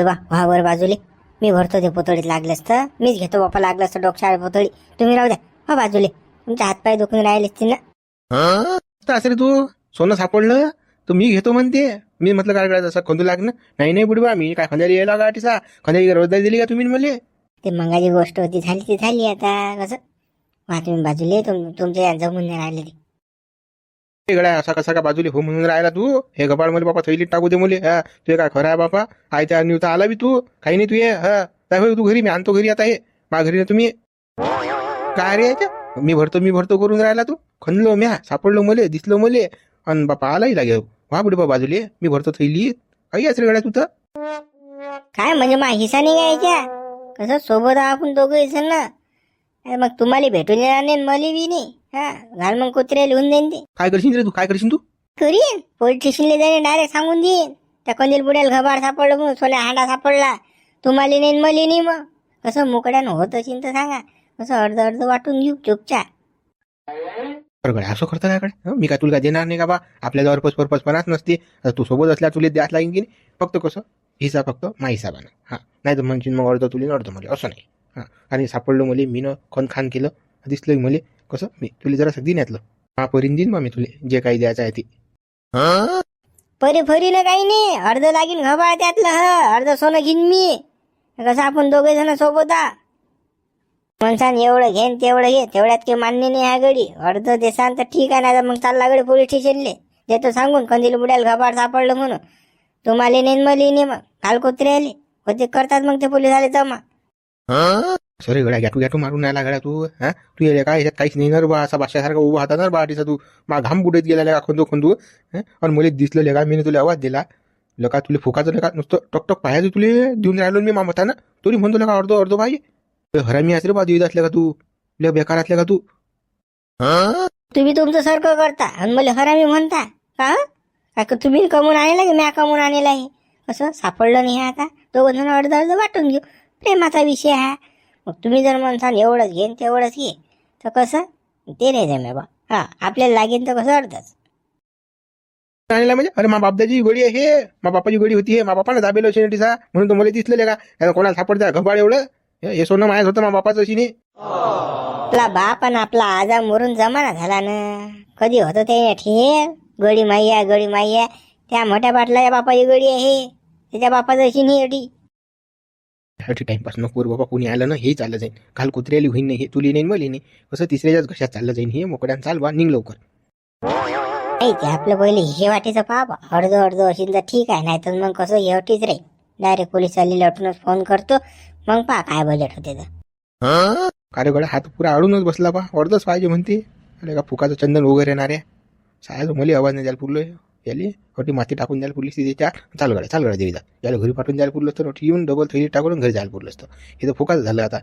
बा व्हावर बाजूले मी भरतो ते पोतळीत लागलं असतं. मीच घेतो बापा लागलं असतं डोक्यावर पोतळी. तुम्ही राहू द्या हा बाजूले. तुमचे हातपाय दुखून राहिले असतील ना. असं रे तू सोनं सापडलं तर मी घेतो म्हणते. मी म्हटलं काय करायचं असं खंदू लागणं. नाही बुडबा मी काय खंदारी यायला गाठीसा खंदारी रोजदारी दिली का तुम्ही मला. ते मंगाची गोष्ट होती झाली ती झाली. आता कसं वा तुम्ही बाजूले तुमच्या जमून नाही राहिले ते. गड्या असा कसा का बाजूला हो म्हणून राहिला तू. हे गबाळ मला बापा थैलीत टाकू दे मुले. हा तुझे काय खरं आहे बापा. आयत्या न्यूता आला बी तू काही नाही तू ये. हा काय होय तू घरी मी आणतो घरी. आता हे मा घरी तुम्ही काय रे याच्या मी भरतो करून राहिला तू. खणलो म्या सापडलो मले दिसलो मले आणि बापा आलाही लागे. वा बुडे बाबा बाजूले मी भरतो थैलीत. काही असं गड्या तू तर काय म्हणजे मा हिसा नाही घ्यायच्या. कसं सोबत आपण दोघं येसल ना. मग तुम्हाला भेटून येणार नाही मला बी नाही. हा घाल मग कुत्रे लिहून देईन ते. काय करशील रे तू काय करशील तू. करीन पोलीस स्टेशनला जाईन डायरेक्ट सांगून देईन. त्या कंदील बुड्याला घबाड सापडलं म्हणून सोन्या हांडा सापडला. तुम्हाला नाही मला नाही. मग कसं मोकड्यानं होत असेल तर सांगा. कसं अर्ध वाटून घेऊ चुपचाप. गड्या असं करता काय कडे. मी काय तुला काय देणार नाही का बा. आपल्या जवळ पर्पजपणाच नसते. तू सोबत असल्या तुला द्यास लागेल की नाही. फक्त कसं हिसा फक्त मा हिसाबानं. हा नाही तर म्हणशील मग अर्ध तुला अर्ध मला असं नाही. हा आणि सापडलं मुले मी न खान केलं दिसलं मुले कसं मी तुला जरा देण्यातलं महापरीन देईन मग मी तुला जे काही द्यायचं आहे ते. फरीनं काही नाही. अर्ध लागीन घबाळ त्यातलं. ह अर्ध सोनं घेईन मी. कसं आपण दोघे जण सोबत आ. म्हणसान एवढं घेन तेवढं घे तेवढ्यात काही मान्य नाही हा गडी. अर्ध देसान तर ठीक आहे. ना मग चालला गडी पोलीस स्टेशनले देतो सांगून कंदील बुड्याला घबाड सापडलं म्हणून. तुम्हाला नेन मली नाही. मग काल कुत्रे आले होते करतात मग ते पोलीस आले जमा. सरे गड्या गॅटू मारून राहिला गड्या तू. हा तू ये काय ह्याच्यात काहीच नाही ना बा. असा बादशासारखा उभा होता ना बाटीचा तू. मा घाम बुडत गेला का खंदू आणि मला दिसलं लेगा मी तुला आवाज दिला लका तुला फुकाचं लेका नुसतं टकटक पाहायचं तुला देऊन राहिलो मी मामता ना. तरी म्हणतो का अर्ध पाहिजे. हरामी असले बा देत असले का तू. लय बेकार असले का तू. तुम्ही तुमचं सारखं करता आणि मला हरामी म्हणता का. का तुम्ही कमवून आणला की म्या कमवून आणलेला आहे. कसं सापडलं नाही. आता दोघं जण अर्ध वाटून घेऊ. प्रेमाचा विषय हा. मग तुम्ही जर म्हणसान एवढंच घेन तेवढंच घे तर कसं ते नाही जमे बा. हा आपल्याला लागेल तर कसं अर्धच आणला म्हणजे. अरे मा बापदाची गोडी आहे हे. मा बापाची गोडी होती हे. मा बापानं दाबेलो शेनटीचा म्हणून तो मला दिसलं का कोणाला सापडता घबाड एवढं. हे सोनं मायाच होतं मा बापाचं अशी नाही. आपला बाप आणि आपला आजा मरून जमाना झाला ना. कधी होतं ते ठेर गडी माई आहे. त्या मोठ्या बाटल्या बापाची गडी आहे. त्याच्या बापाचं अशी नाही अटी. टाइमपास नको बाबा. कोणी आलं ना हे चाललं जाईल. काल कुत्र्याली होईन नाही हे तुली नाही मली नाही. कसं तिसऱ्याच्याच घशात चाललं जाईन हे. मोकड्यान चाल बा निघ लवकर. नाही ते आपलं पहिले हे वाटेचं पाहा. अर्ध असेल तर ठीक आहे. नाही तर मग कसं हे वाटीच राहील. डायरेक्ट पोलीस आलेले लटूनच फोन करतो. मग पहा काय बजेट होते तर. अरे गड्या हात पुरा आडूनच बसला बा. अर्धच पाहिजे म्हणते. अरे का फुकाचं चंदन वगैरे येणार आहे. साहेब मला आवाज नाही द्यायला पुरलो याली. अटी माती टाकून द्यायला पुरली तिच्या. चाल गड्या देवीदा याला घरी पाठवून द्यायला पुरलं असतं. येऊन डबल थैली टाकून घरी जायला पुरलं असतं. हे तर फुकाच झालं आता.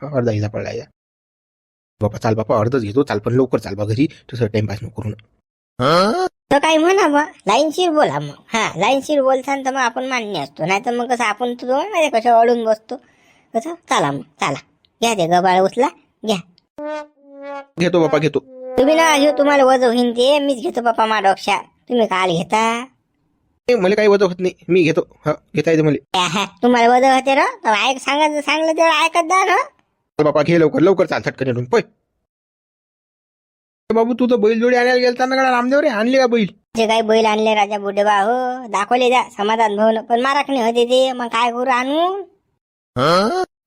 अर्धा हिसा पडला या बापा. चाल बापा अर्धच घेतो. चाल पण लवकर चाल बा घरी. तसं टाइमपास नको करून. तर काय म्हणा बा लाईनशीर बोला. मग हा लाईनशीर बोलसान तर मग आपण मान्य असतो. नाही तर मग कसं आपण तुझं नाही कसं अडून बसतो. कसं चला मग चला घ्या ते गबाळ उचला घ्या. घेतो बापा घेतो. तुम्ही ना घेऊ तुम्हाला वज होईन ते. मीच घेतो बापा मा डोक्षा. तुम्ही काल घेता. मला काही वजन होत नाही. मी घेतो. हा घेता येते मला. तुम्हाला वज होते ना तर सांगलं तेवढं ऐकत जा ना. बापा घे लवकर चाल छटकन येऊन पै. बाबू तू तर बैल जोडी आणायला गेलता ना गड्या रामदेव रे. आणली का बैल. जे काही बैल आणले राजा बुड्डेबा हो दाखवले जा समाधान भाऊन. पण माराखणी होते ते. मग काय करू आणून.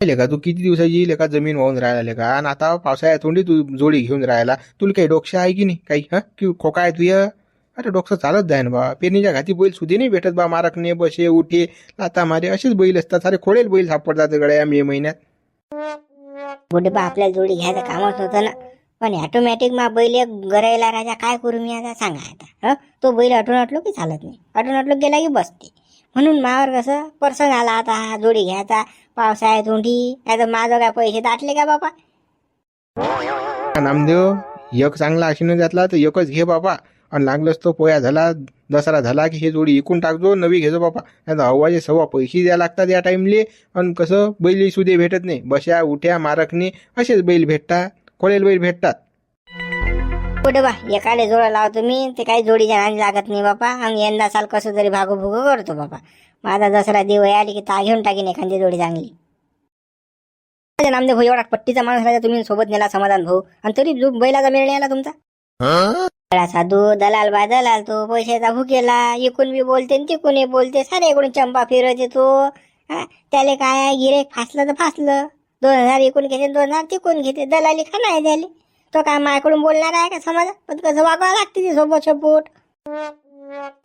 लेका तू किती दिवसाची लेका जमीन वाहून राहिला लेका. आणि आता पावसाळ्यात तोंडी तू जोडी घेऊन राहिला. तुला काही डोक्ष आहे की नाही काही. की खोका आहे तुझ्या. अरे डोकं चालत जाय ना बा. पेरणीच्या घाती बैल सुधी नाही भेटत बा. मारकणे बसे उठे लाता मारे असेच बैल असतात. सारे खोडेल बैल सापडतात गड्या मे महिन्यात. बुड्डेबा आपल्याला जोडी घ्यायचं कामच होतं ना. पण ऑटोमॅटिक मा बैल एक गरायला राजा काय करू मी आता सांगा आता. तो बैल अटलो की चालत नाही. अटलो गेला की बसते. म्हणून मावर कसं पर्सन आला आता हा जोडी घ्यायचा. पावसाळ्यात उंठी नाही तर माझं काय पैसे दाटले का बाबा. नामदेव एक चांगला आशीन घातला तर एकच घे बाबा. आणि लागलंच तो पोया झाला दसरा झाला की हे जोडी इकून टाकजो नवी घेजो बापा. नाही अव्वाचे सव्वा पैसे द्या लागतात या टाइमले. आणि कसं बैल सुदे भेटत नाही. बशा उठ्या मारकणे असेच बैल भेटतात. खोळेल बैल भेटतात. कुठे बा एकाले जोडा लावतो मी. ते काही जोडीच्या नाणी लागत नाही बापा. आणि यंदा साल कसं तरी भागोभुगो करतो बापा. माझा दसरा दिवाळी आली की ता घेऊन टाकीन एखादी जोडी चांगली. नामदेव भाऊ एवढा पट्टीचा माणूस राजा तुम्ही सोबत नेला समाधान भाऊ, आणि तरी बैलाचा मेळ नाही आला तुमचा. साधू दलाल बा दलाल, तो पैशाचा भुकेला, इकून बी बोलते तिकून बोलते, सारे इकडून चंपा फिरत येतो. त्याले काय गिरेक फासलं तर फासलं, 2000 इकून घेते 2000 तिकून घेते, दलाली का नाही द्याली. तो काय माझ्याकडून बोलणार आहे का समाजात, पण कसं वागावं लागते ते सोबत सपोर्ट.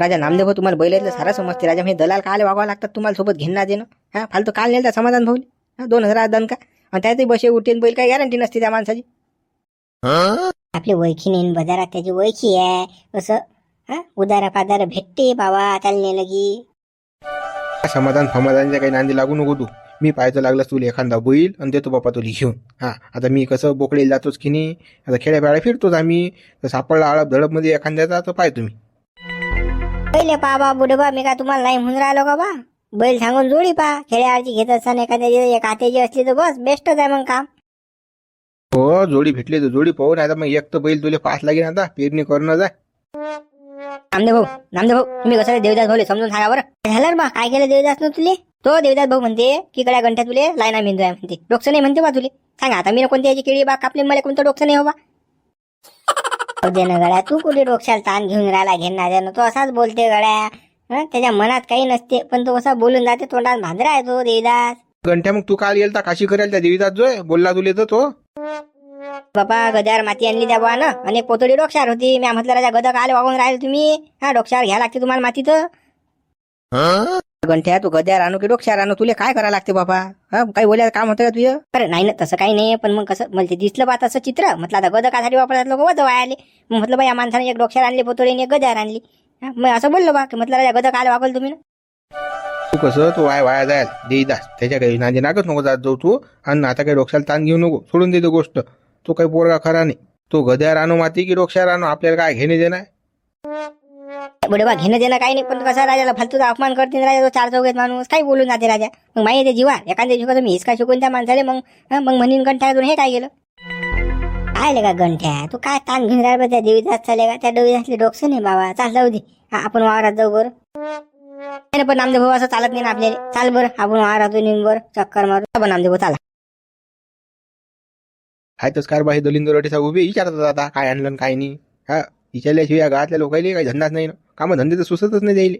राजा नामदेव भाऊ तुम्हाला बैलातलं सारा समजते राजा. म्हणजे दलाल काले वागावं लागतात तुम्हाला सोबत घेणार देणं. हा फालतू काल नेलं समाधान भाऊ 2000 दणका, आणि त्यातही बसे उठेन बैल काही गॅरंटी नसते त्या माणसाची. आपली वैखी नेन बाजारात, त्याची वैखी आहे असं उदारा पादारा भेटते बाबा त्याला नेलं की. समाधानच्या काही नांदी लागू नको तू. मी पाहायचं लागलास तुला एखादा बैल आणि देतो बापा तुला घेऊन. आता मी कसं बोकडेला जातोच की नाही, आता खेड्यापाड्या फिरतोच आम्ही, तर सापडला आळप धडपमध्ये एखाद्याचा तर पाय तुम्ही. पहिले बा बुडबा, मी का तुम्हाला नाही म्हणून राहिलो का बा. बैल सांगून जोडी पा, खेड्यावरची घेत असताना एखाद्याची एक हात्याची असली तर बस बेस्टच आहे मग काम. हो जोडी भेटली तर जोडी पाहून, आता मग एक तर बैल तुला पास लागेल, आता पेरणी करणं जाय. नामदेव भाऊ तुम्ही कसं देवदास भाऊ समजून सांगा बरं. झालं बा काय केलं देवदास न तुले. तो देवदास भाऊ म्हणते की गड्या घंट्या तुले लाईना मेंदू आहे म्हणते, डोकं नाही म्हणते बा तुले. सांगा आता मी कोणत्या याची केळी बा कापली, मला कोणतं डोकं नाही हो बा. दे ना गड्या, तू कुठे डोक्याला ताण घेऊन राहिला घेणार, तो असाच बोलते गड्या. त्याच्या मनात काही नसते, पण तो कसा बोलून जाते, तोंडात भांदरा आहे तो देवदास. घंट्या मग तू काल गेलता काशी करायला त्या देवीदास जोय बोलला तुले तर तो. बाबा गद्यावर माती आणली त्या बुवा आणि एक पोतडी डोक्यावर होती. मी म्हटलं राजा गदा काल वागून राहिले तुम्ही, डोक्यावर घ्या लागते तुम्हाला माती तर. गंठ्या तू गद्यावर आणू की डोक्यावर आणू, तुला काय करायला लागते बाबा. काही बोलायला काम होतं का तुझं. अरे नाही ना तसं काही नाही, पण मग कसं मला ते दिसलं बा तसं चित्र. म्हटलं आता गद कासाठी वापरतात लोक वजं आले. मग म्हटलं बा या माणसाने एक डोक्यावर आणली पोतडी आणि एक गद्यावर आणली. मग असं बोललो बा की म्हटलं राजा गदा काल वागल तुम्ही. तू कसं तो वाया जायल देवीदास, त्याच्या काही नांदी नागच नको जात जाऊ तू. आणि आता काही डोक्याला ताण घेऊ नको, सोडून देतो गोष्ट. तो काही पोरगा खरा नाही. तो गद्यावर आणू माती की डोक्यावर आणू, आपल्याला काय घेणे देणं आहे. बडे बा घेणं देणं काही नाही, पण कसं राजाला फालतूचा अपमान करते राजा, तो 4 चौघेत माणूस काही बोलून जाते राजा. मग माहिती ते जीवा एखाद्या दिवशी मी हिसका शिकून त्या माणसाले मग म्हणीन गंठ्या हे काय गेलं काय का गंठ्या, तू काय ताण घेऊन राहिला त्या देवीदास चाले का. त्या देवीदासले डोकसं नाही बाबा, चाल जाऊ दे. आपण वावरात जाऊ बरं. पण नामदेव भाऊ असं चालत नाही ना आपल्याला. चाल बरं आपण वावरातून येऊन बरं चक्कर मारू. पण नामदेव भाऊ चाला. हायतच कार बाई दलिंदर अटीसा उभे विचारतात आता काय आणलं काय नाही. विचारल्याशिवाय गावातल्या लोकांना काही धंदाच नाही ना, कामं धंदे तर सुचतच नाही द्यायले.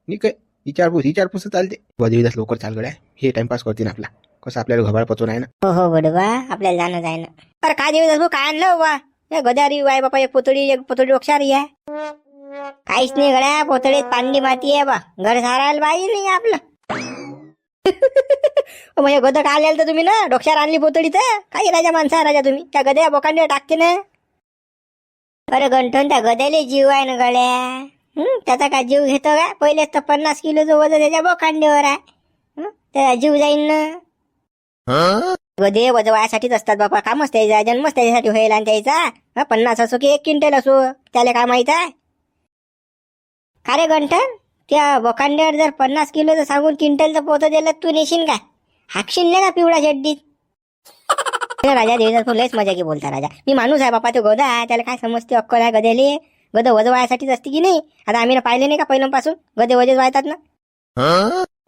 नाही काय विचारपूस चालते. देवीदास लवकर चाल गड्या, हे टाइमपास करतील आपला. कसं आपल्याला घबाळ पचून आहे ना. हो हो बडवा आपल्याला जाणं जाय ना. अरे काय देवीदास भाऊ काय आणलं बा. गदारी वाय बापा, एक पोतडी डोक्षारी आहे. काहीच नाही गड्या, पोतडीत पांडी माती आहे बा. घर सारायला पाहिजे नाही आपलं. म्हणजे गद काय आलेलं तर तुम्ही ना डोक्यावर आणली पोतडी तर काही राजा माणसा राजा तुम्ही त्या गद्या बोकांडे टाकते ना. अरे गंठन त्या गद्याले जीव आहे ना गड्या. त्याचा काय जीव घेतो का. पहिलेच तर 50 किलोचं वजन त्याच्या बोकांडीवर आहे. त्याचा जीव जाईन ना. गदे वजवायासाठीच असतात बापा, कामच त्याचा जन्मच त्याच्यासाठी होईल. आणि त्याचा 50 असो की 1 क्विंटल असो त्याला काय माहित आहे का रे गंठन. त्या बोकांड्यावर जर 50 किलोचं सांगून क्विंटलचं पोतं दिलं तू नेशील काय. हाकशील नाही का पिवळा शेड्डीत. राजा देवीदास लयच मजा की बोलता राजा. मी माणूस आहे बापा, तो गदा आहे, त्याला काय समजते अक्कल आहे गद्याले. गद वजवायासाठीच असते की नाही. आता आम्ही ना पाहिले नाही का पहिल्यापासून गदे वजच वाहतात ना.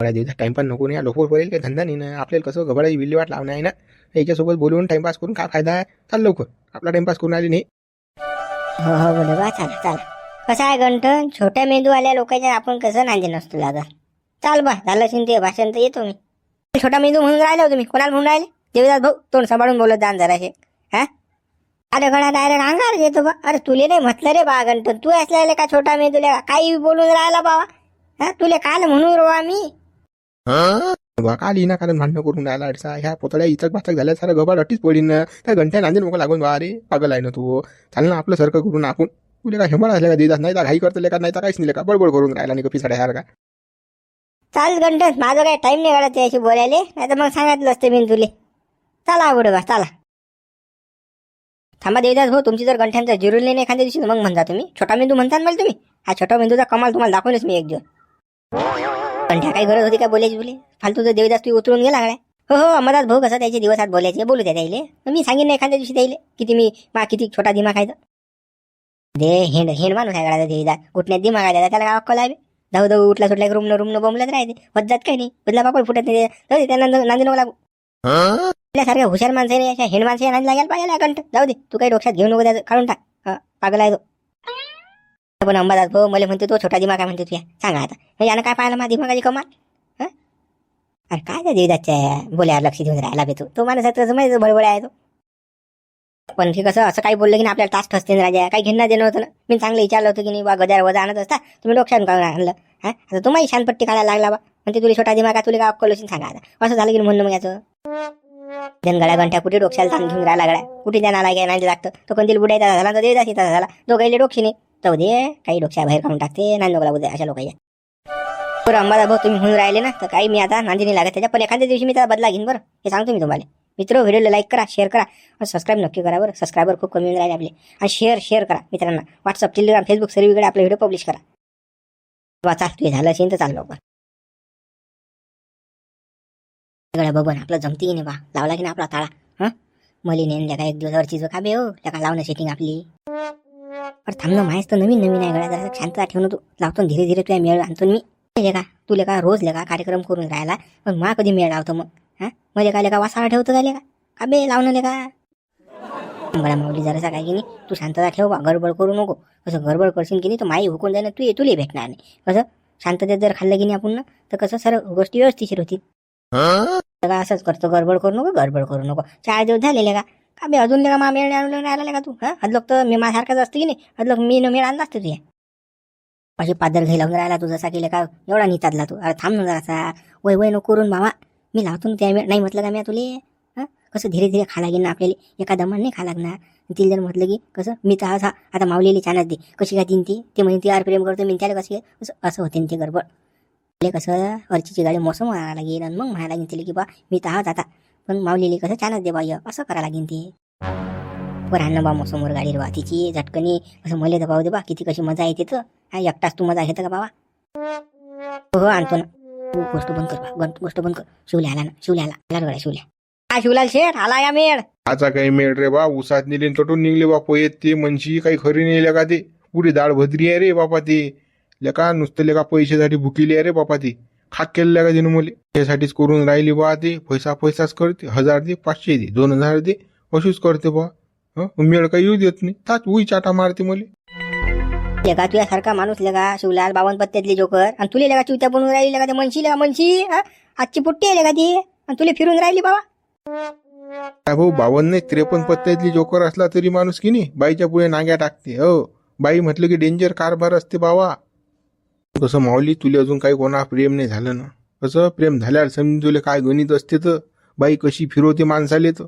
देवीदास टाइमपास नको नाही, लोक पडेल काही धंदा नाही ना आपल्याला. कसं घबराची विल्हेवाट लावणं आहे ना. याच्यासोबत बोलून टाइमपास करून काय फायदा आहे. चाल लवकर, आपला टाइमपास करून आली नाही. हो हो बोले बा चला चला. कसं आहे गंठन, छोट्या मेंदूवाल्या लोकांच्या आपण कसं नांदी नसतो दादा. चाल बा झालं चिंते भाषण तर येतो मी. छोटा मेंदू म्हणून राहिलो तुम्ही, कोणाला म्हणून राहिले. देवीदास भाऊ तोंड सांभाळून बोलत जाण जराशे. अरे घडा डायरेक्ट अंगार घेतो बा. अरे तुले नाही म्हटलं रे बा गंठन, तू असलेले का छोटा मेंदूला काही बोलून राहिला बाबा. तुले काल म्हणून रो आम्ही काल ना कारण भांडणं करून राहिला. अडसा ह्या पोतळ्या इचक भाचक झाल्या, सारं घबाड अटीच पडीन ना. त्या घंट्या नांदी नको लागून बा. अरे पागल आहे ना तू. चाल ना आपलं सारखं करून आपण. तुला काय हेमाळ असल्या का देतात, नाही तर घाई करतले का, नाही तर काहीच नाही का, बडबड करून राहिला नाही कपी साड्यासारखा. चाल गंठन, माझं काय टाइम नाही काढत त्याशी बोलायले, नाही तर मग सांगितलं असतं मी तुले. चला आवड बा चला. थांबा देवीदास भाऊ, तुमची जर गंठ्यांचा जिरूल नाही एखाद्या दिवशी मग म्हणता तुम्ही. छोटा मेंदू म्हणता मला तुम्ही. हा छोटा मेंदूचा कमाल तुम्हाला दाखवूनच मी एक दिवस. गंठ्या काही गरज होती का बोलायची बोले. फालतू जर देवीदास तू उतरून गेला गड्या. हो हो अमरदास भाऊ कसं त्याचे दिवसात बोलायचे बोलू द्या त्याईले. मी सांगेन एखाद्या दिवशी द्यायले किती मी किती छोटा दिमाग आहे. दे हेंड माणूस आहे गड्या देवीदास. कुठण्यात दिमाग आहे त्याला काय अक्कल आहे. धाव धाव उठला सुटला रूम बोंबलत राहते होत जात काही नाही बदला पापड फुटत नाही जाऊ दे त्यांना नांदी नको लागू आपल्यासारख्या हुशार माणसाने अशा हेड माणसं नांदी लागायला पाहिजे कंट जाऊ दे तू काही डोक्यात घेऊ नको त्याचं काढून टाक पागल आहे तो पण अंबादास भाऊ मला म्हणते तो छोटा दिमाग काय म्हणते तुया सांगा आता म्हणजे यानं काय पाहिलं माझ्या दिमागाची कमाल अरे काय त्या देवीदासच्या बोल्यावर लक्ष देऊन राहायला भेटतो तो माणूस तसं माहिती बळबळ आहे तो पण ते कसं असं काही बोललं की नाही आपल्याला तास ठसते राजा काही घेणं देणं होतं ना मी चांगलं विचारलं होतं की नाही बा गजार वजा आणत असता तुम्ही डोक्यानं काढून आणलं आता तुम्हाला शानपट्टी काढायला लागला बा म्हणजे तुला छोटा दिमाग तुला काय अक्कल सांगा आता असं झालं की म्हणणं मग याचं जनगड्या घंट्या कुठे डोक्याला ताण घेऊन राहायला लागला कुठे त्यांना लागाय नाही लागतं तो कोणती बुडायचा झाला तर देवीदास येता झाला दोघाईले डोक्षी नाही जाऊ दे काही डोक्या बाहेर काढून टाकते नाही नको लागू दे अशा लोकांच्या बरं अंबादा भाऊ तुम्ही म्हणून राहिले ना तर काही मी आता नांदी नाही लागत त्याच्या पण एखाद्या दिवशी मी त्याचा बदला घेईन बरं हे सांगतो मी तुम्हाला मित्र व्हिडिओला लाईक करा शेअर करा आणि सबस्क्राईब नक्की करा बरं सबस्क्रायबर खूप कमी राहिले आपले आणि शेअर करा मित्रांना व्हॉट्सअप टेलिग्राम फेसबुक सर्वीकडे आपले व्हिडिओ पब्लिश करा वाचा तुझे झालं असेल तर चाल लवकर सगळ्या बघून आपलं जमती की नाही बा लावला की नाही आपला ताळा मली नेन का एक दिवसावरची जो का बे हो त्या लावणं सेटिंग आपली थांबणं माहीत तर नवीन आहे गळ्या जरा शांतता ठेवणं तू लावतो धीरे धीरे तुला मेळ आणतो मी लेका तुले का रोज लेका कार्यक्रम करून राहिला पण मा कधी मेळ लावतो मग मला काय लेका वासाळा ठेवतो का लेका का बे लावणं लेका मला माऊली जरासा काय की नाही तू शांतता ठेव बा गडबड करू नको कसं गडबड करशील की नाही तर माई हुकून जाईन तू तुला भेटणार नाही कसं शांततेत जर खाल्लं की नाही आपण तर कसं सर्व गोष्टी व्यवस्थित होतील असंच करतो गडबड करू नको 4 दिवस झालेले का बे अजून लेका मा मेळ आणून राहिला का तू अदलोक तर मी माझ्यासारखाच असतं की नाही अदलोक मी मेळ आणला असतं तुझ्या अशी पादर घ्यायला राहिला तू जसा केलं का एवढा नितातला तू अरे थांब ना जरासा वय नको करून बाबा मी लावतो ना त्या नाही म्हटलं का मी तुले कसं धीरे धीरे खा लागेल ना आपल्याला एका दमान नाही खा लागणार तिला जर म्हटलं की कसं मी तर असा आता मावलेली छानच दे कशी काय तीन ती म्हणे ती यार प्रेम करतो मी त्याला कशी असं होते ते गडबड आपले कसं वरची गाडी मोसम म्हणायला लागेल आणि मग म्हणायला लागेल तिला की बा मी तर आहात आता पण मावलेली कसं छानच दे बाय असं करायला लागेल ते बरं बा मोसमवर गाडी रे बा तिची झटकणी असं मला तर पाहू दे बा किती कशी मजा येते तर एकटाच तू मजा घेतं का बाबा हो आणतो ना तू गोष्ट बंद कर बा गोष्ट बंद कर शिवल्या आला ना शिवल्या हा शिवलाल शेठ आला या मेळ आचा काही मेळ रे बा उसात नेले तटून निघले बापो येत ते मनशी काही खरी नाही लेका ते पुरी दाळ भद्री आहे रे बापा ते लेका नुसतं लेका पैशासाठी भुकीली आहे रे बापा ती खाक केलं का तिनं मुले त्यासाठीच करून राहिली बा ते पैसाच करते 1000 दे 500 दे 2000 दे अशीच करते बा मेळ काही येऊ देत नाही ताच उई चाटा मारते मुले लेका तुझ्यासारखा माणूस लेका शिवलाल 52 पत्त्यातली जोकर आणि तुला लेका चिवत्या बनवून राहिली लेका ते मनशी आजची पुट्टी आहे लेका ती आणि तुला फिरून राहिली बाबा काय भाऊ 52 नाही 53 पत्त्यातली जोकर असला तरी माणूस की नाही बाईच्या पुढे नाग्या टाकते हो बाई म्हटलं की डेंजर कारभार असते बाबा कसं माऊली तुला अजून काही कोणा प्रेम नाही झालं ना कसं प्रेम झाल्यावर समजून तुला काय गणित असते तर बाई कशी फिरवते माणसाले तर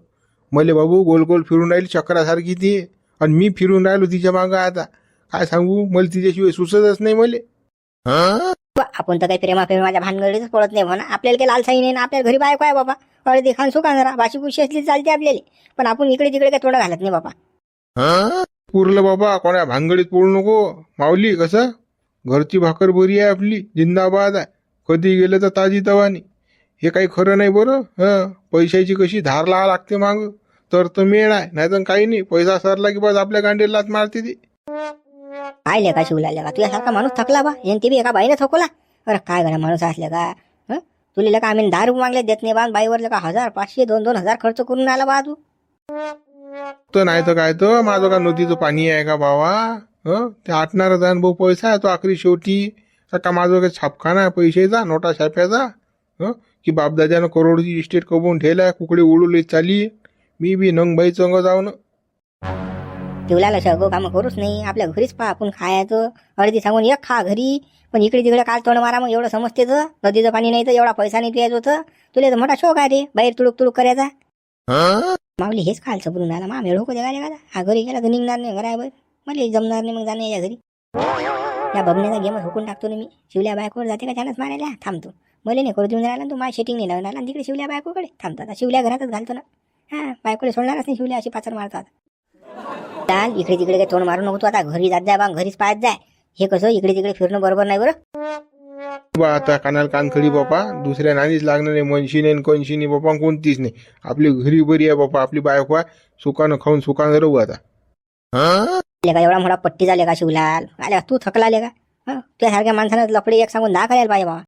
मले बाबू गोल गोल फिरून राहिली चक्रासारखी ती आणि मी फिरून राहिलो तिच्या मागं आता काय सांगू मला तिच्याशिवाय सुचतच नाही मले आपण तर काही प्रेमाच्या भानगडीच पडत नाही म्हणा आपल्याला काही लालसाई नाही ना आपल्या घरी बायको आहे बाबा अरे देखान सुका जरा भाषी पुशी असली चालते आपल्याला पण आपण इकडे तिकडे काही तोंड घालत नाही बाबा पुरलं बाबा कोणा भानगडीत पडू नको माऊली कसं घरची भाकर बरी आहे आपली जिंदाबाद आहे कधी गेलं तर ताजी तवानी हे काही खरं नाही बरं पैशाची कशी धार लावा लागते माग तर मेळ आहे नाही तर काही नाही पैसा सरला की बस आपल्या गांडीला लात मारते ती काय लेका शिवला लेका तुझ्यासारखा माणूस थकला बा ते बी एका बाईने थकवला अरे काय गड्या माणूस असले का तुला लेका आम्ही 10 रुपये मागले देत नाही बा बाईवर लेका 1000 500 2,000 खर्च करून आला बा तू तर नाही तर काय तर माझं का नदीचं पाणी आहे का बाबा ते आटणारच आहे भाऊ पैसा आहे तो आखरी शेवटी का माझं काही छापखाना आहे पैशाचा नोटा छाप्याचा की बापदाद्यानं करोडची इस्टेट कमवून ठेवलाय कुकडे उडवली चाली मी बी नंग बाई चंग जाऊन ठेवला सगळं कामं करूच नाही आपल्या घरीच पहा आपण खायचं अर्धी सांगून एक खा घरी पण इकडे तिकडे काल तोंड मारा मग एवढं समजते तर नदीचं पाणी नाही तर एवढा पैसा नाही प्यायचं होतं तुला तर मोठा शोक आहे रे बाहेर तुडूक करायचा माऊली हेच खाल सबरून आला मा मेळ होको दे का हा घरी गेला तर निघणार नाही घरावर मला जमणार नाही मग जाणे या घरी या बघण्याचा गेम हुकून टाकतो ना मी शिवल्या बायकोवर जाते का छानच मारायला थांबतो मला नाही करू देऊन राहिला तू माझ्या शेटिंग नाही लागणार आणि तिकडे शिवल्या बायकोकडे थांबतो आता शिवल्या घरातच घालतो ना बायकोला सोडणारच नाही शिवल्या अशी पाचर मारतात चाल इकडे तिकडे काही तोंड मारू नको तू आता घरी जात जाय बा घरीच पाहत जाय हे कसं इकडे तिकडे फिरणं बरोबर नाही बरं आता कानाला कानखडी बापा दुसऱ्या नानीच लागणार नाही मनशी नाही कोणशी नाही बापा कोणतीच नाही आपली घरी बरी आहे बापा आपली बायको आहे सुकानं खाऊन सुकानं राहू आता लेका एवढा मोठा पट्टी झाले का शिवलाल आले तू थकला आले का तुझ्यासारख्या माणसानं लफडी एक सांगून 10 करायला पाहिजे बाबा.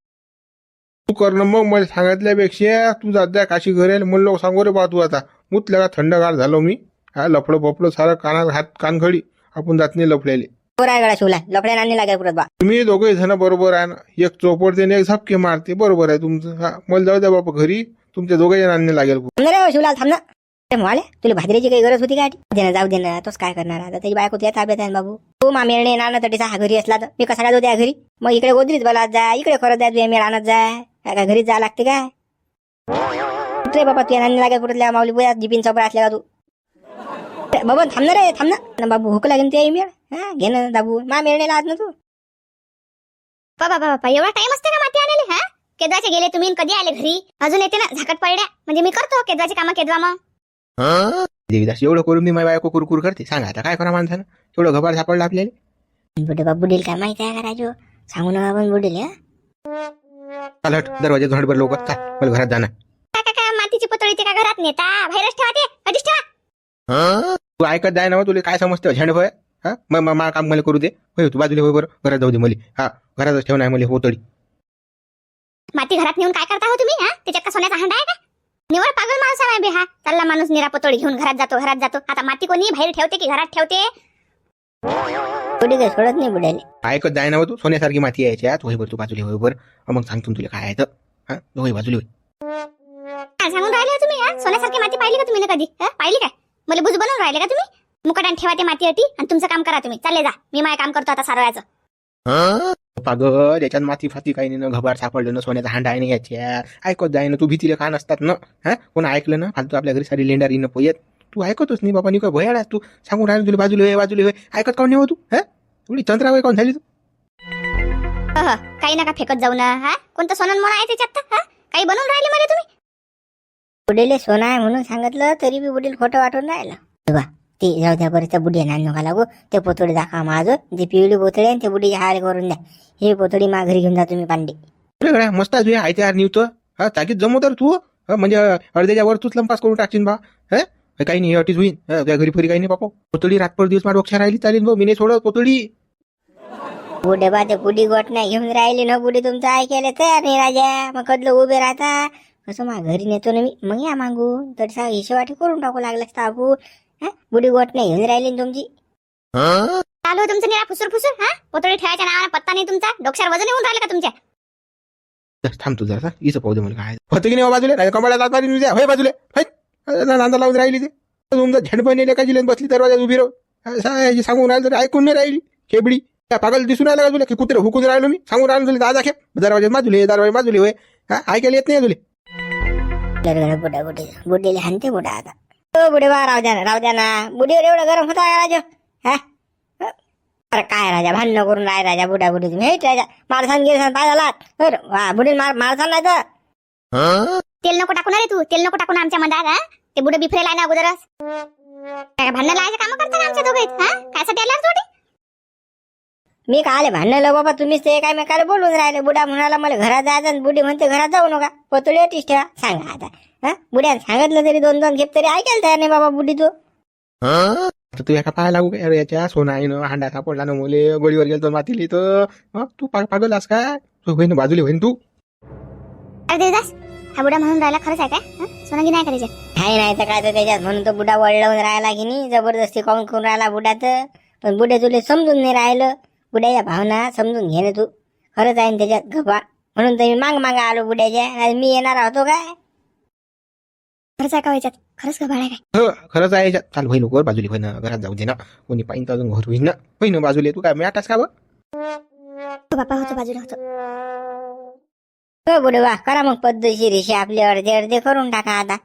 तू कर ना मग मला सांगितल्यापेक्षा तू जात जा काशी घरेल म्हणलं सांगू रे बा तू आता मुतल्या का थंडगार झालो मी हा लफडं पपडं सारं कानात हात कानखडी आपण जात नाही लफड्याले. आहे गळा शिवला लफड्या नाणी लागेल पुरत बा. तुम्ही दोघे जण बरोबर आहे ना एक चोपडते आणि एक झपके मारते बरोबर आहे तुमचं हा मला जाऊ द्या बापा घरी तुमच्या दोघे जणांनी लागेल. थांब ना रे शिवलाल थांब ना. म्हणाले तुला भाजरीची काही गरज होती का? दे ना जाऊ दे ना तोच काय करणार आता त्याची बायको तुझ्या ताब्यात आहे ना बाबू. तू मामेरणे ना तटीचा हा घरी असला तर मी कसा काय जाऊ द्या घरी. मग इकडे गोदरीच बोलात जा इकडे करत जाय तुझ्या मेळ आणत जाय काय घरीच जा लागते काय रे बाबा तुझ्या नाणी लागेल पुरतल्या माऊली बुया जिपिन चपरा असल्या का तू बाबा थांब ना रे थांब ना बाबू भूक लागेल ते मेळ हा घे ना दाबू मामेरणे आहात ना तू. बाबा बाबा एवढा टाइम असते का माती आणायला? हा केदवाचे गेले तुम्ही आणि कधी आले घरी? अजून येते ना झाकट पडल्या म्हणजे मी करतो केदवाची कामं केदवा मग. देवीदास एवढं करून मी माझी बायको कुरकुर करते सांगा आता काय करा माणसानं एवढं घबाड सापडलं आपल्याला. बुडे बाबू बुडील काय माहिती आहे का राजू सांगू नका पण बुडील चाल हट दरवाजा झडभर लवकर चाल मला घरात जाणार. काय मातीची पुतळी ते का घरात नेता बाहेरच ठेवा ते कधीच ठेवा. तू ऐकत जाय ना तुला काय समजतं झेंडभय हा मग मला काम मला करू दे होय तू बाजूला होय बरं घरात जाऊ दे मला हा घरातच ठेवणार मला होतडी. माती घरात नेऊन काय करता हो तुम्ही? हा त्याच्यात का सोन्याचा हंडा आहे का? निवड पागल माणूस आहे बे हा. चालला माणूस निरापतोडी घेऊन घरात जातो. आता माती कोणी बाहेर ठेवते की घरात ठेवते? बुडी काय सोडत नाही बुड्याले. ऐकत जाय ना तू सोन्यासारखी माती यायची यात होय बरं तू बाजूला होय बरं मग सांगतो तुला काय आहे तर हा होय बाजूला होय. काय सांगून राहिले हो तुम्ही? हा सोन्यासारखी माती पाहिली का तुम्ही ना कधी? पाहिली काय? मला बुज बनवून राहिले का तुम्ही? मुकटान ठेवा ते माती अटी आणि तुमचं काम करा तुम्ही. चालले जा मी माझं काम करतो आता सारवायचं. पागल याच्यात माती फाती काही नाही घबार सापडलं ना सोन्याचा हांडा आहे ना याच्या ऐकत जाय ना तू भीतीला कान असतात ना हा कोण ऐकलं ना फालतू आपल्या घरी सारी लेंडारी न पोयत तू ऐकतच नाही बाबा काय भयाड तू सांगून राहिलं तुला बाजूला होय ऐकत काऊन नाही हो तू हा एवढी चंद्रावय काऊन झाली तू. काही नका फेकत जाऊ ना. हा कोणतं सोनं म्हणून आहे त्याच्यात? हा काही बनवून राहिले मला तुम्ही? बुडीले सोना आहे म्हणून सांगितलं तरी बी बुडील खोटं वाटून राहिलं. बघा ते जाऊ द्या बरं त्या बुडी नान नका लागू ते पोतळी दाखवा माझं जी पिवळी पोतळी आहे ते बुडीचे हार करून द्या. ही पोतळी मा घरी घेऊन जा तुम्ही पांडे. अरे मस्त आहे तुझ्या आयत्या निवतं हा ताकीद जमव तर तू म्हणजे अर्ध्याच्या वर तूच लंपास करून टाकशील बा हा काही नाही अटीच होईन त्या घरी फरी काही नाही बापा पोतळी रातभर दिवस माझ्या डोक्यात राहिली चालेल भाऊ मी नाही सोडत पोतळी. बुडे बा ते बुडी गोट नाही घेऊन राहिली ना बुडी तुमचं ऐकायला तयार नाही राजा. मग कदलं उभे राहता कसं मा घरी नेतो ना मी मग या मागून तरी हिशोबाटी करून टाकू लागलं असतं आपण. बुडी गोट नाही घेऊन राहिली ना तुमची. चालू तुमचं निरा फुसूर हा पोतळी ठेवायच्या नावाने पत्ता नाही तुमचा. डोक्यावर वजन येऊन राहिलं का तुमच्या? थांब तू जरा इथं पाहू दे मला काय होतं की नाही बाजूला कमळा जात पाहिजे होय बाजूला नांदा लावून राहिली ते तुमचं झेंडपण नेले का जिल्ह्यात बसली दरवाजात उभी राहू सांगून राहिलं तर ऐकून नाही राहिली खेबडी त्या पागल दिसून राहिला का तुला की कुत्रे हुकून राहिलो मी सांगून राहिलो तुला दादा खेप दरवाजात दरवाजा बाजूले होय हा ऐकायला येत नाही तुला. बुडा बुडीले हानते बुडा आता. ओ बुडे बा राव द्या ना बुडीवर एवढं गरम होता राजा हा अरे काय राजा भांडणं करून राय राजा बुडा बुडी तुम्ही हेच राजा मारसान गेला पाय झालात वा बुडी मारसान नाही तर. तेल नको टाकून रे तू. तेल नको टाकून आमच्या मधात. हा ते बुडे बिफरेला आहे ना अगोदरच. काय भांडण लावायचं काम करता ना आमच्या दोघे? हा कायसाठी आला थोडी? मी काय भांडणं बाबा तुम्हीच ते काय मी काय बोलून राहिले. बुडा म्हणाला मला घरात जायचं बुडी म्हणते घरात जाऊ नका पोतळी अटीच ठेवा. सांगा आता हा बुड्या सांगितलं तरी 2-2 खेप तरी ऐकायला तयार नाही बाबा बुडी तू. तू एका पाय लागू काय याच्या सोना आहे ना हांडा सापडला ना मुले गोळीवर गेलो मातीली तर तू पागल आस काय तू होईन बाजूला होईन तू. अरे देवदास हा बुडा म्हणून राहिला खरंच आहे काय? सोनं की नाही का त्याच्यात? काही नाही तर काय तर त्याच्यात म्हणून तो बुडा वळवून राहिला की नाही जबरदस्ती काऊन करून राहिला बुडा तर. पण बुड्या तुला समजून नाही राहिलं बुड्याच्या भावना समजून घे ना तू. खरंच आहे त्याच्यात गप्पा म्हणून तर मी माग आलो बुड्याच्या. मी येणार होतो काय? खरंच आहे का याच्यात? खरंच का बाळा काय? हो खरंच आहे याच्यात. चाल होईन वर बाजूला होईन घरात जाऊ दे ना कोणी पाहिजे अजून घर होईन ना होईन बाजूला तू काय मी आताच का बापा होतो बाजूला होतो. हो बुडे वा करा मग पद्धतशीर रेषे आपले अर्धे करून टाका आता.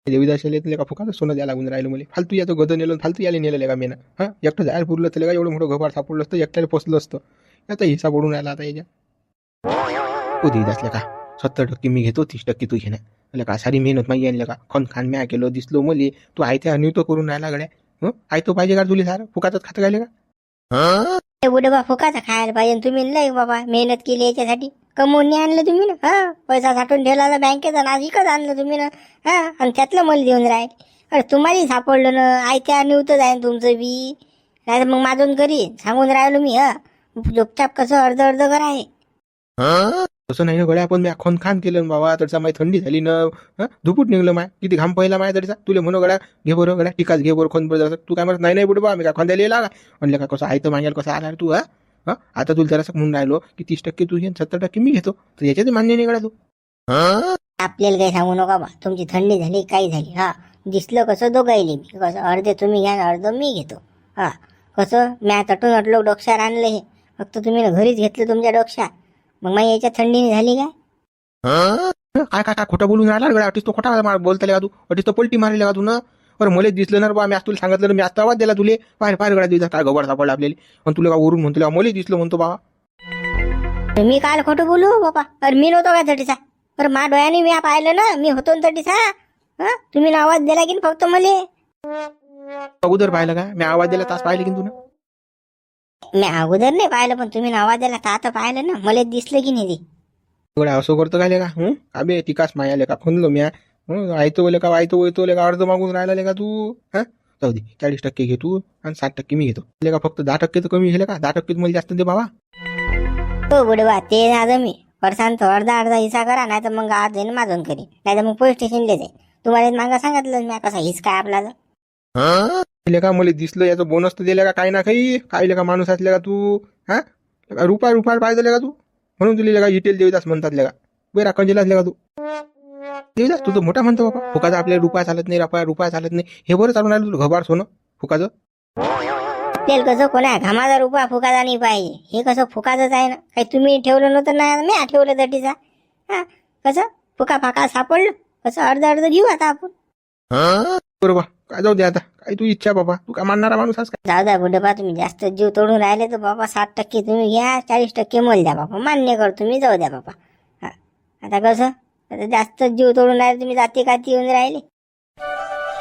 देवीदासाला तुला का फुकाचं सोनं द्यायला लागून राहिलं मला फालतू याचं गद नेलं फालतू यायला नेलं का मी ना हा एकटं जायला पुरलं तर का एवढं मोठं घबाड सापडलं असतं एकट्याला पोचलं असतं. आता हिस्सा पडून राहिला आता याच्या ओ देवीदासल्या का 70% मी घेतो 30% तू घेणार मला का सारी मेहनत माही आणलं का खन खान म्या केलं दिसलो मले तू आयते अनिवतो करून राहिला गड्या आयतो पाहिजे का तुला सारं फुकातच खातं गायले का बुडे बा फुकाचा खायला पाहिजे तुम्ही लय बाबा मेहनत केली याच्यासाठी कमवून नाही आणलं तुम्ही ना हा पैसा साठवून ठेवला ना बँकेत ना इकत आणलं तुम्ही ना हा आणि त्यातलं मला देऊन राहील. अरे तुम्हाला सापडलं ना आयत्या निवतं जाईन तुमचं बी नाही तर मग माझून करी सांगून राहिलो मी हा चुपचाप कसं अर्ध अर्ध कराय. तसं नाही ना गड्या, पण मी खोन खान केलं बाबा, तडसा माय थंडी झाली ना, धुपूट निघलं माय, किती घाम पहिला माय तडसा. तुले म्हणू गड्या घे बरं गड्या, टिकाच घे बरं खोन बरं. तू काय म्हणत नाही नाही बुडे बा, मी काय खोंद्याला येला का म्हणलं का, कसं आहे तर मागायला कसं आला रे तू. आता तुला जरासं म्हणून राहिलो की 30% तू घे 70% मी घेतो, तर याच्यात मान्य नाही गड्या तू. आपल्याला काही सांगू नका बा, तुमची थंडी झाली काही झाली. दिसलं कसं दोघायले मी, कसं अर्धे तुम्ही घ्या अर्ध मी घेतो. कसं म्या तटून अटलो डोक्यावर आणलं हे, फक्त तुम्ही घरीच घेतलं तुमच्या डोक्यात. मग माझी याच्या थंडीने झाली काय? काय काय काय खोटं बोलून राहिला गड्या, अटीस तो खोटा बोलता का तू, अटीस तो पलटी मारली का तू ना. बरं मला दिसलं ना बा, मी आज तुला सांगितलं ना, मी आज आवाज दिला तुले, पाय पाय गड्या दिवसा काय गबाड सापडला आपल्याला. पण तुला का वरून म्हणतो मला दिसलं म्हणतो बा. मी काल खोटं बोलू बाबा, अरे मी नव्हतो काय तटीसा. अरे मा डोळ्याने मी पाहिलं ना, मी होतो ना तटीसा. तुम्ही आवाज दिला की फक्त मला. अगोदर पाहिलं का मी आवाज दिला तास पाहिलं की तू ना. मी अगोदर नाही पाहिलं, पण तुम्ही आवाज दिला तर आता पाहिलं ना, मला दिसलं की नाही ते. गड्या असं करतो काय का, अबे तिकास मायाले का खुनलो म्या. आयतो बोले का वायतो का अर्ध मागून राहिला का तू. जाऊ दे 40% घे तू आणि 60% मी घेतो. का फक्त 10% तर कमी घेले का, 10% मला जास्त दे बाबा. हो बुडवा, ते आज मी परसांत अर्धा अर्धा हिस्सा करा, नाही तर मग आज जाईन माझून करी, नाही तर मग पोलीस स्टेशनला जाईल. तुम्हाला मागं सांगितलं मी कसा हिस काय आपला. का मला दिसलं याचं बोनस तर दिले का काही ना काही, काय का माणूस असले का तू. रुपया पाहिजे का तू, म्हणून तुला का डिटेल देवीदास म्हणतात का, बेरा कंजेला असले का तू. देवीदास तू तर मोठा म्हणतो बाबा, फुकाचा आपल्याला रुपया चालत नाही, रुपया चालत नाही. हे बरं चालून राहिलं तुला घबाड सोनं फुकाचं. तेल कसं कोणा घामाचा रुपया फुकाचा नाही पाहिजे, हे कसं फुकाचंच आहे ना. काही तुम्ही ठेवलं नव्हतं ना, मी ठेवलं तटीचा. कसं फुका फाका सापडलं, कसं अर्ध अर्ध घेऊ आता आपण. बरोबर काय जाऊ दे आता, काय तू इच्छा बाबा, तू काय मानणारा माणूस आहेस काय. जाऊ द्या बुडबा, तुम्ही जास्त जीव तोडून राहिले तर बाबा 60% तुम्ही घ्या, 40% मोल द्या बाबा, मान्य करतो मी. जाऊ द्या बाबा. आता कसं आता जास्त जीव तोडून राहिले तुम्ही, जाती काती येऊन राहिले.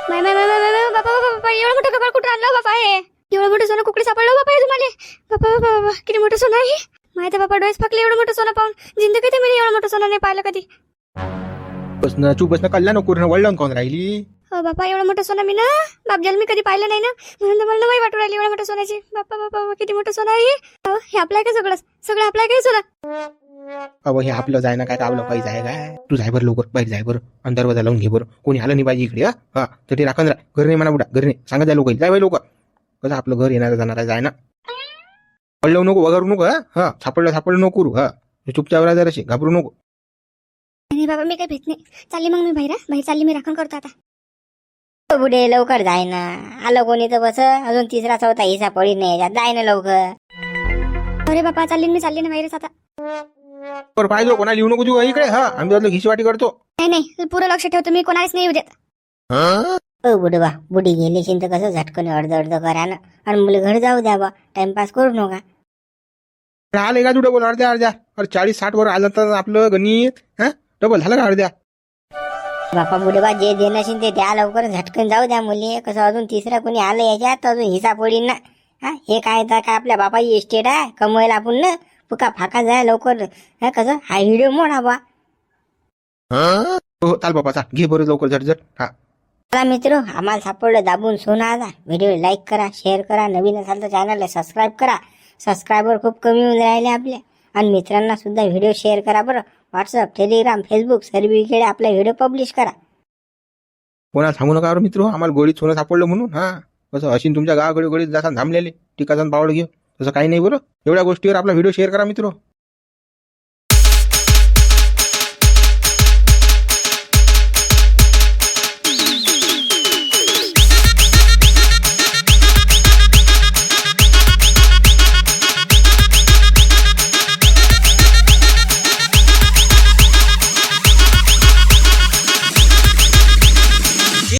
Bye bye bye bye bye बाबा बाबा बाबा, एवढं मोठं कपाळ कुठं आणलं बाबा हे. एवढं मोठं सोनं कुकडे सापडलं बाबा हे तुम्हाला. बाबा बाबा बाबा किती मोठं सोनं आहे. माहिती बाबा डोळेच फाकले एवढं मोठं सोनं पाहून. जिंदगीत मी एवढं मोठं सोनं नाही पाहिलं कधी. बसणं चूप बसणं कल्ला नको ना, वळलं कोण राहिली. हो बाबा एवढं मोठं सोनं मी ना बापजाल मी कधी पाहिलं नाही ना, म्हणून तर मला नाही वाटू राहिली एवढं मोठं सोन्याची. बाप्पा बाप्पा बाबा किती मोठं सोनं आहे हे. आपलं आहे का सगळं सगळं आपलं आहे काय सोनं. अहो हे आपलं जाय ना, काय आपलं पाहिजे आहे काय. तू जाय बरं लवकर, बाहेर जाय बरं, आणि दरवाजा लावून घे बरं. कोणी आलं नाही पाहिजे इकडे. तर ते राखण घर नाही म्हणा बुडा, घर नाही सांगत जाय लोक, जाय बाई लोक. कसं आपलं घर येणार जाणार जाय ना, पडलं नको वगैरे नको. सापडलं नको करू. चुपचाप राहा जराशी, घाबरू नको. नाही बाबा मी काही भेट नाही, चालली मग मी बाहेर चालली, मी राखण करतो आता. बुडे लवकर जाय ना, आलं कोणी तर बस, अजून तिसरा चौथा हिस्सा पडी नाही याच्यात, जाय ना लवकर. अरे बाबा मी चालली ना बाहेरच आता. बरं पाहिजे कोणाला लिहू नको तू इकडे. आम्ही त्यातलं घिशवाटी करतो. नाही पुरं लक्ष ठेवतो मी, कोणालाच नाही येऊ देत. बुडवा बुडी गेली तर कसं झटकन अर्ध अर्ध करा ना, आणि मुली घरी जाऊ द्या बा, टाइमपास करू नका. आले का तू डबल अर्ध्या अरे 40-60 वर आलं तर आपलं गणित डबल झालं का अर्ध्या. बापा बुडवा जे देणं ते द्या लवकर, झटकन जाऊ द्या मुली. कसं अजून तिसरा कोणी आलं याच्यात अजून हिसा पडीन ना. हे काय तर काय आपल्या बापाची इस्टेट आहे, कमवायला आपण ना फुका फाका जाय लवकर. कसं हा व्हिडिओ मोडा बा. हो चाल बापा चाल, घे बरं लवकर झटझट. चला मित्र, आम्हाला सापडलं दाबून सोना. आता व्हिडिओ लाईक करा, शेअर करा, नवीन असाल तर चॅनलला सबस्क्राईब करा. सबस्क्रायबर खूप कमी होऊन राहिले आपले. आणि मित्रांना सुद्धा व्हिडिओ शेअर करा बरं. व्हॉट्सअप, टेलिग्राम, फेसबुक सर्वीकडे आपला व्हिडिओ पब्लिश करा. कोणाला सांगू नका बरं मित्र, आम्हाला गोळीत सोनं सापडलं म्हणून. कसं अशी तुमच्या गावाकडे गोळीत जसा थांबलेले टिकाचा पावड घेऊन, तसं काही नाही बरं. एवढ्या गोष्टीवर आपला व्हिडिओ शेअर करा मित्र.